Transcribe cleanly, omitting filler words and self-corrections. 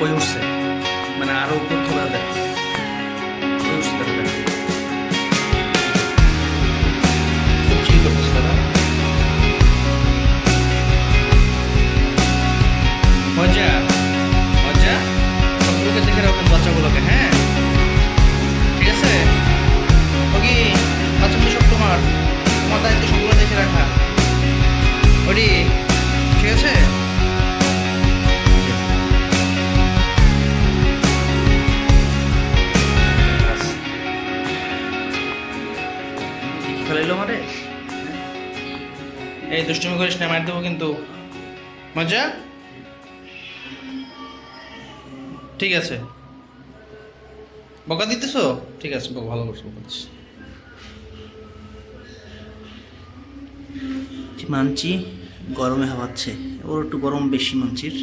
ওই উঠছে, মানে আরো উপর খোলা দেয়, ওই উঠছে তারা দেখো। খুব চিল করতেছে তারা। মজা মজা, সবগুলোকে দেখে রাখবেন বাচ্চাগুলোকে, হ্যাঁ ঠিক আছে। ওকে, বাচ্চাগুলো সব তোমার, তোমার দায়িত্ব সবগুলো দেখে রাখা। ওডি, ঠিক আছে। কি খেলাইলো আমারে? এই দুষ্টুমি করিস না, মার দেবো কিন্তু। মজা, ঠিক আছে। বকা দিতেছো, ঠিক আছে, ভালো করছো, বকা দিচ্ছ। মানছি গরমে হাওয়াচ্ছে, ওর একটু গরম বেশি মানছির।